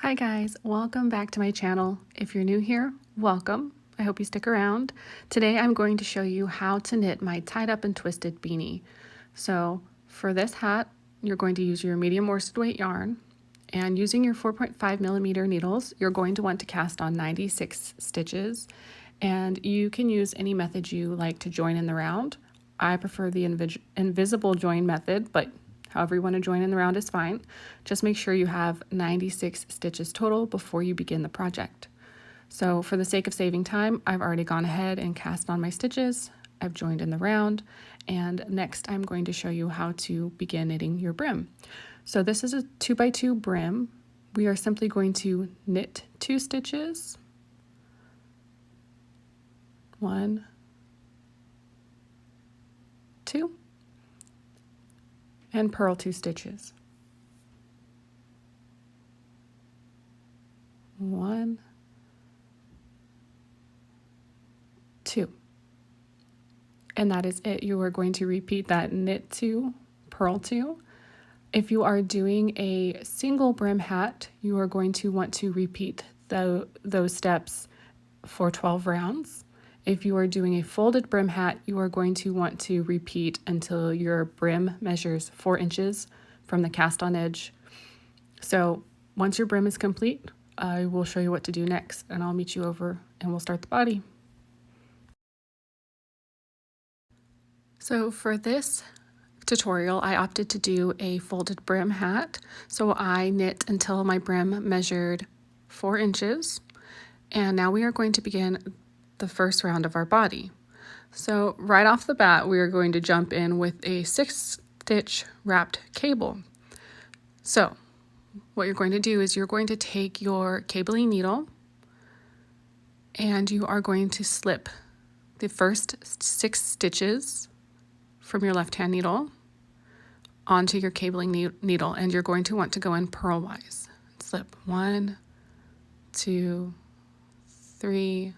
Hi guys, welcome back to my channel. If you're new here, welcome. I hope you stick around. Today I'm going to show you how to knit my tied up and twisted beanie. So for this hat, you're going to use your medium worsted weight yarn, and using your 4.5mm needles, you're going to want to cast on 96 stitches, and you can use any method you like to join in the round. I prefer the invisible join method, but however you want to join in the round is fine. Just make sure you have 96 stitches total before you begin the project. So for the sake of saving time, I've already gone ahead and cast on my stitches. I've joined in the round, and next I'm going to show you how to begin knitting your brim. So this is a 2x2 brim. We are simply going to knit 2 stitches. 1, 2. And purl 2 stitches. 1, 2. And that is it. You are going to repeat that knit 2, purl 2. If you are doing a single brim hat, you are going to want to repeat those steps for 12 rounds. If you are doing a folded brim hat, you are going to want to repeat until your brim measures 4 inches from the cast on edge. So once your brim is complete, I will show you what to do next, and I'll meet you over and we'll start the body. So for this tutorial, I opted to do a folded brim hat. So I knit until my brim measured 4 inches. And now we are going to begin the first round of our body. So right off the bat, we are going to jump in with a 6-stitch wrapped cable. So what you're going to do is you're going to take your cabling needle and you are going to slip the first 6 stitches from your left hand needle onto your cabling needle, and you're going to want to go in purlwise. Slip 1, 2, 3,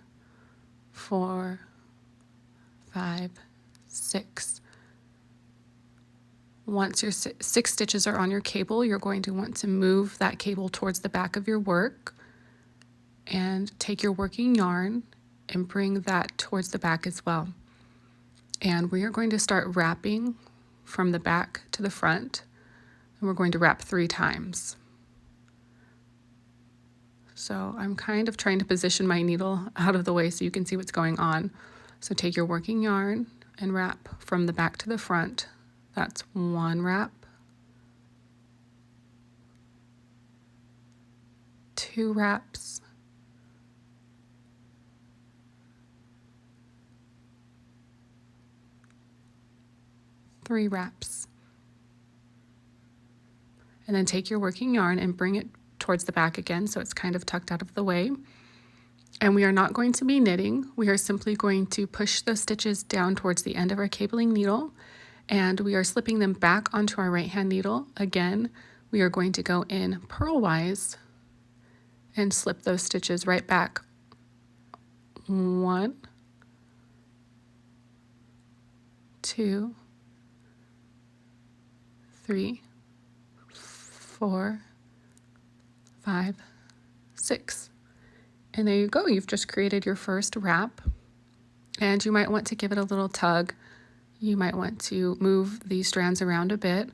4, 5, 6. Once your 6 stitches are on your cable, you're going to want to move that cable towards the back of your work and take your working yarn and bring that towards the back as well. And we are going to start wrapping from the back to the front, and we're going to wrap 3 times. So I'm kind of trying to position my needle out of the way so you can see what's going on. So take your working yarn and wrap from the back to the front. That's 1 wrap, 2 wraps, 3 wraps. And then take your working yarn and bring it towards the back again so it's kind of tucked out of the way. And we are not going to be knitting. We are simply going to push the stitches down towards the end of our cabling needle, and we are slipping them back onto our right hand needle. Again, we are going to go in purlwise and slip those stitches right back. 1, 2, 3, 4, 5, 6. And there you go. You've just created your first wrap, and you might want to give it a little tug. You might want to move these strands around a bit.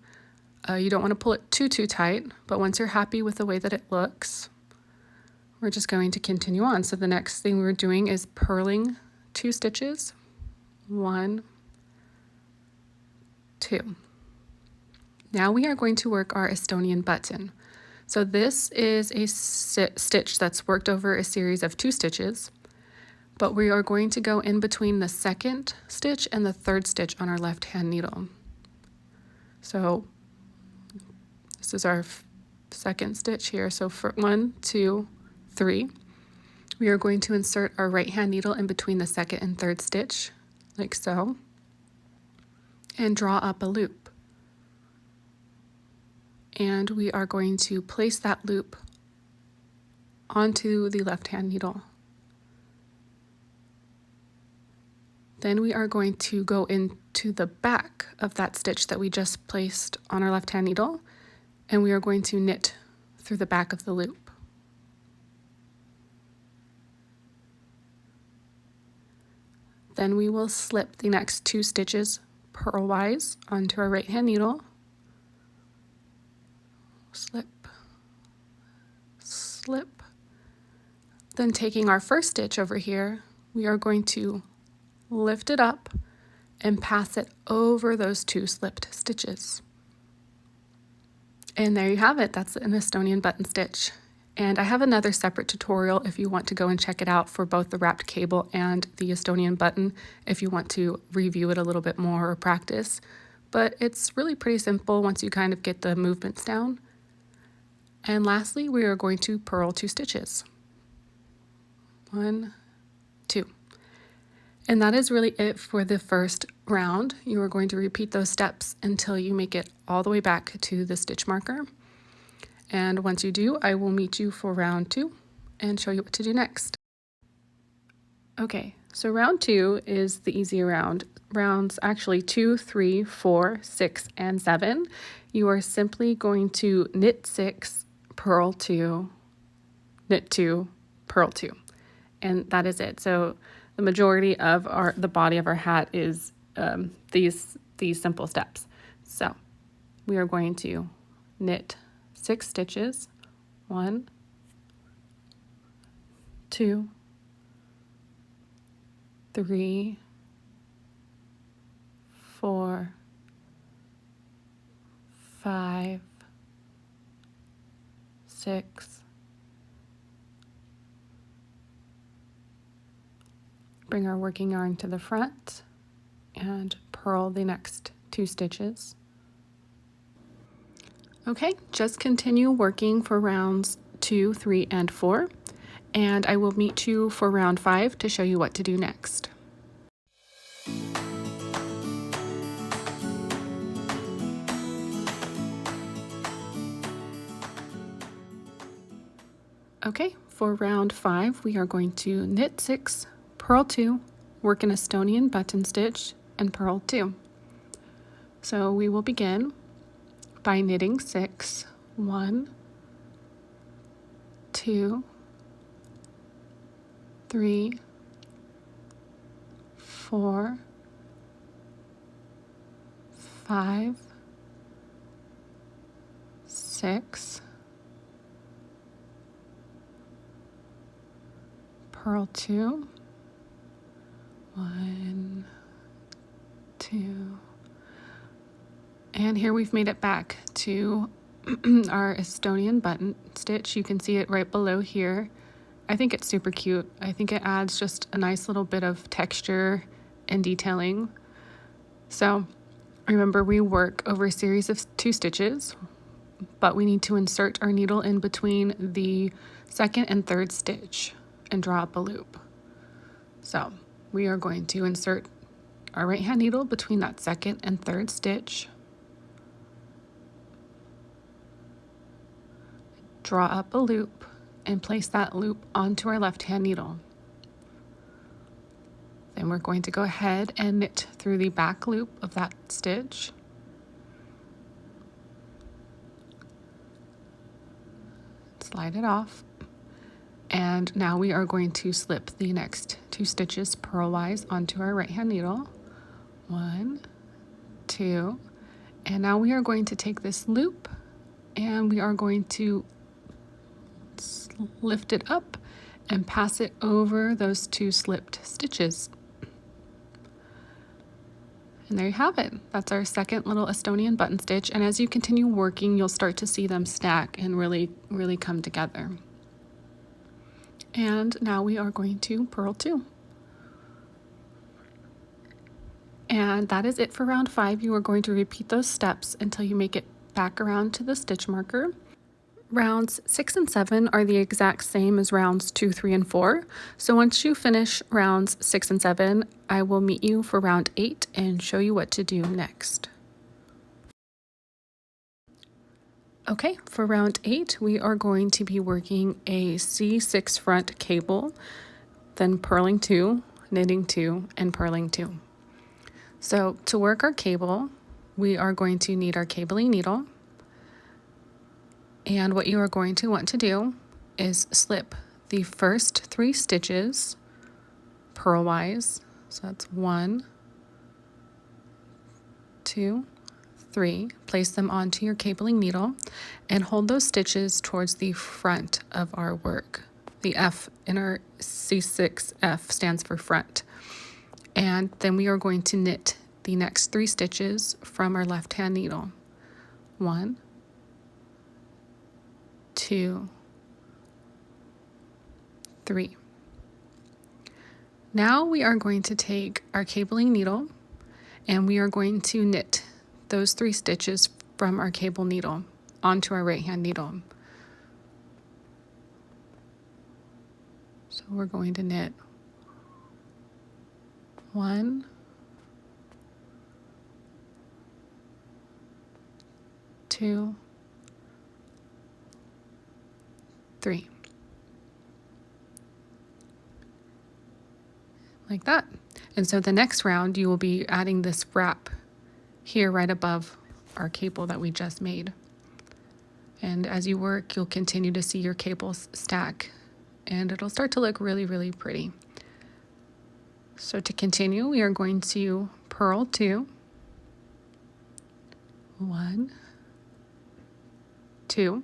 You don't want to pull it too tight, but once you're happy with the way that it looks, we're just going to continue on. So the next thing we're doing is purling 2 stitches. 1, 2. Now we are going to work our Estonian button. So this is a stitch that's worked over a series of 2 stitches, but we are going to go in between the 2nd stitch and the 3rd stitch on our left hand needle. So this is our 2nd stitch here. So for 1, 2, 3, we are going to insert our right hand needle in between the 2nd and 3rd stitch, like so, and draw up a loop. And we are going to place that loop onto the left hand needle. Then we are going to go into the back of that stitch that we just placed on our left hand needle, and we are going to knit through the back of the loop. Then we will slip the next 2 stitches purlwise onto our right hand needle. Slip, slip. Then taking our first stitch over here, we are going to lift it up and pass it over those 2 slipped stitches. And there you have it. That's an Estonian button stitch. And I have another separate tutorial if you want to go and check it out for both the wrapped cable and the Estonian button if you want to review it a little bit more or practice. But it's really pretty simple once you kind of get the movements down. And lastly, we are going to purl 2 stitches. 1, 2. And that is really it for the first round. You are going to repeat those steps until you make it all the way back to the stitch marker. And once you do, I will meet you for round 2 and show you what to do next. Okay, so round 2 is the easier round. Rounds actually 2, 3, 4, 6, and 7. You are simply going to knit 6, purl 2, knit 2, purl 2. And that is it. So the majority of the body of our hat is these simple steps. So we are going to knit 6 stitches, 1, 2, 3, 4, 5, 6. Bring our working yarn to the front and purl the next 2 stitches. Okay, just continue working for rounds 2, 3, and 4, and I will meet you for round 5 to show you what to do next. Okay, for round 5, we are going to knit 6, purl 2, work an Estonian button stitch, and purl 2. So we will begin by knitting 6, 1, 2, 3, 4, 5, 6, purl 2, 1, 2, and here we've made it back to our Estonian button stitch. You can see it right below here. I think it's super cute. I think it adds just a nice little bit of texture and detailing. So remember, we work over a series of 2 stitches, but we need to insert our needle in between the 2nd and 3rd stitch and draw up a loop. So we are going to insert our right hand needle between that 2nd and 3rd stitch, draw up a loop, and place that loop onto our left hand needle. Then we're going to go ahead and knit through the back loop of that stitch. Slide it off. And now we are going to slip the next 2 stitches purlwise onto our right hand needle. 1, 2, and now we are going to take this loop and we are going to lift it up and pass it over those 2 slipped stitches. And there you have it. That's our second little Estonian button stitch, and as you continue working, you'll start to see them stack and really come together. And now we are going to purl 2. And that is it for round 5. You are going to repeat those steps until you make it back around to the stitch marker. Rounds 6 and 7 are the exact same as rounds 2, 3, and 4. So once you finish rounds 6 and 7, I will meet you for round 8 and show you what to do next. Okay, for round 8, we are going to be working a C6 front cable, then purling 2, knitting 2, and purling 2. So to work our cable, we are going to need our cabling needle. And what you are going to want to do is slip the first 3 stitches purlwise. So that's 1, 2, 3. Place them onto your cabling needle and hold those stitches towards the front of our work. The F in our C6F stands for front. And then we are going to knit the next 3 stitches from our left hand needle. 1, 2, 3. Now we are going to take our cabling needle and we are going to knit those 3 stitches from our cable needle onto our right hand needle. So we're going to knit 1, 2, 3. Like that. And so the next round you will be adding this wrap here right above our cable that we just made. And as you work, you'll continue to see your cables stack and it'll start to look really, really pretty. So to continue, we are going to purl 2, 1, 2,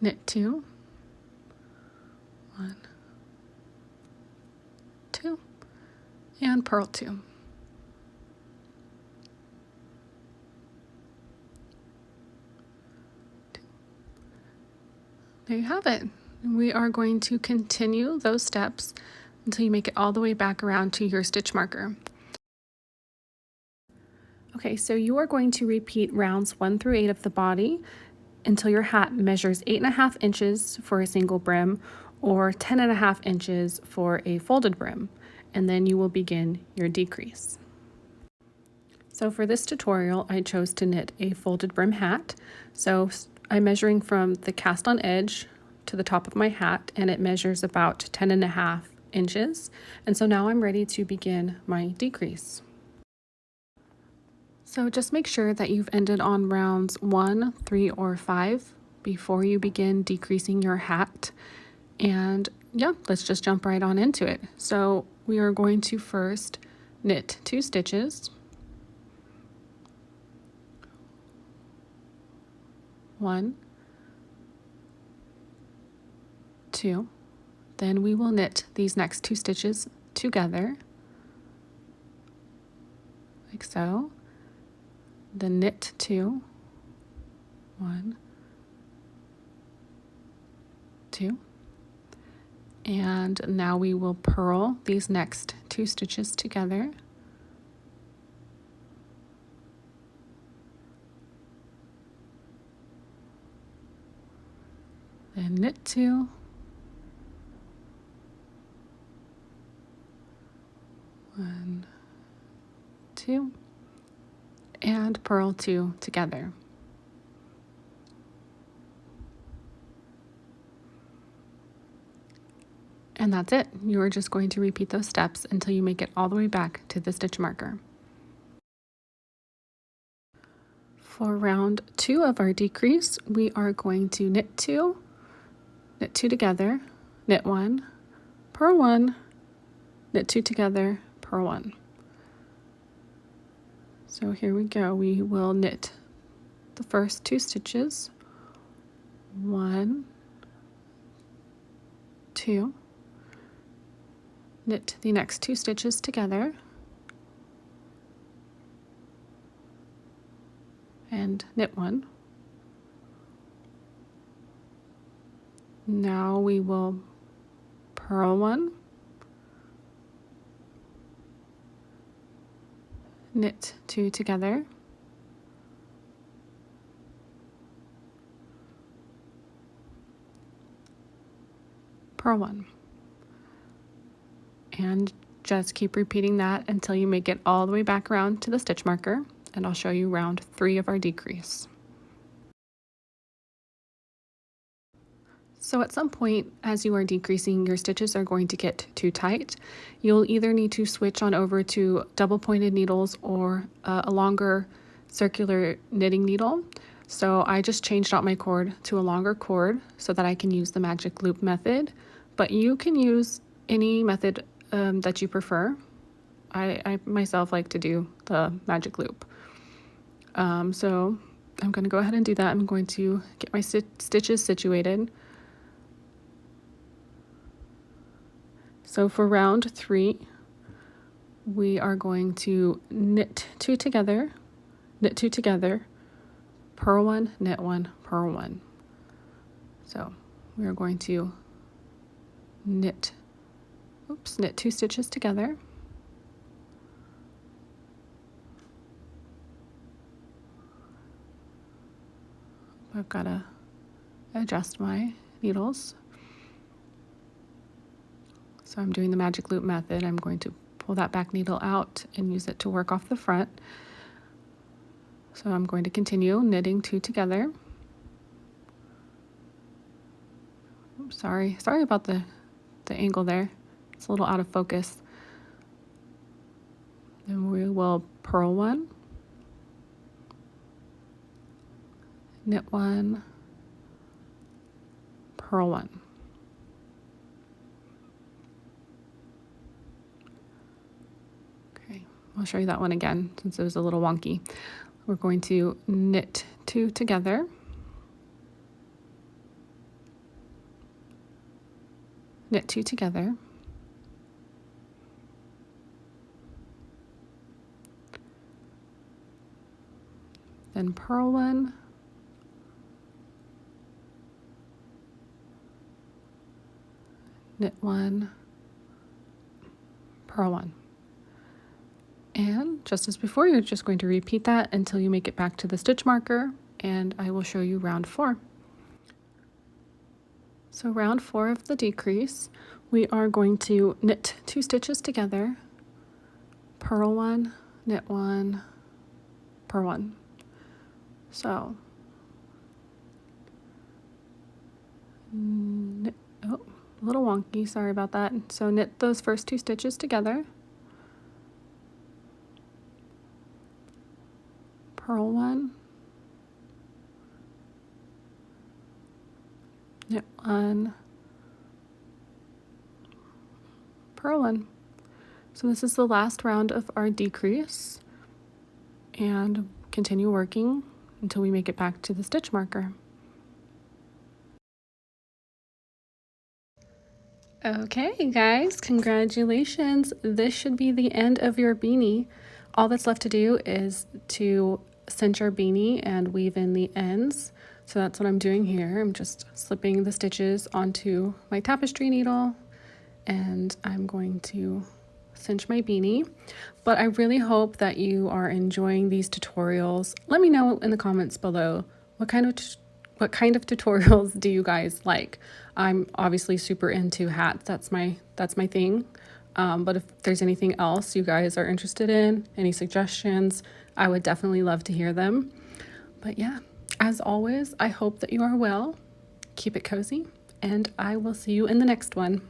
knit 2, 1, 2, and purl 2. There you have it. We are going to continue those steps until you make it all the way back around to your stitch marker. Okay, so you are going to repeat rounds 1 through 8 of the body until your hat measures 8.5 inches for a single brim or 10.5 inches for a folded brim, and then you will begin your decrease. So for this tutorial, I chose to knit a folded brim hat. So I'm measuring from the cast on edge to the top of my hat, and it measures about 10.5 inches. And so now I'm ready to begin my decrease. So just make sure that you've ended on rounds 1, 3, or 5 before you begin decreasing your hat. And yeah, let's just jump right on into it. So we are going to first knit 2 stitches. 1, 2. Then we will knit these next 2 stitches together, like so. Then knit 2, 1, 2. And now we will purl these next 2 stitches together. Then knit 2, 1, 2, and purl 2 together. And that's it. You are just going to repeat those steps until you make it all the way back to the stitch marker. For round 2 of our decrease, we are going to knit 2 together, knit 1, purl 1, knit 2 together, purl 1. So here we go. We will knit the first 2 stitches, 1, 2, knit the next 2 stitches together, and knit 1. Now we will purl 1, knit 2 together, purl 1. And just keep repeating that until you make it all the way back around to the stitch marker, and I'll show you round 3 of our decrease. So at some point, as you are decreasing, your stitches are going to get too tight. You'll either need to switch on over to double pointed needles or a longer circular knitting needle. So I just changed out my cord to a longer cord so that I can use the magic loop method but you can use any method that you prefer. I myself like to do the magic loop. So I'm going to go ahead and do that. I'm going to get my stitches situated. So for round 3, we are going to knit 2 together, purl 1, knit 1, purl 1. So we are going to knit 2 stitches together. I've got to adjust my needles. So I'm doing the magic loop method. I'm going to pull that back needle out and use it to work off the front. So I'm going to continue knitting 2 together. Oops, sorry about the angle there. It's a little out of focus. Then we will purl 1, knit 1, purl 1. Okay, I'll show you that one again since it was a little wonky. We're going to knit 2 together, knit 2 together, then purl 1, knit 1, purl 1. And just as before, you're just going to repeat that until you make it back to the stitch marker, and I will show you round 4. So round 4 of the decrease, we are going to knit 2 stitches together, purl 1, knit 1, purl 1. So knit, oh, a little wonky, sorry about that. So knit those first 2 stitches together, purl 1, knit 1, purl 1. So this is the last round of our decrease, and continue working until we make it back to the stitch marker. Okay guys, congratulations. This should be the end of your beanie. All that's left to do is to cinch our beanie and weave in the ends. So that's what I'm doing here. I'm just slipping the stitches onto my tapestry needle, and I'm going to cinch my beanie. But I really hope that you are enjoying these tutorials. Let me know in the comments below what kind of tutorials do you guys like. I'm obviously super into hats. That's my thing. But if there's anything else you guys are interested in, any suggestions, I would definitely love to hear them. But yeah, as always, I hope that you are well. Keep it cozy, and I will see you in the next one.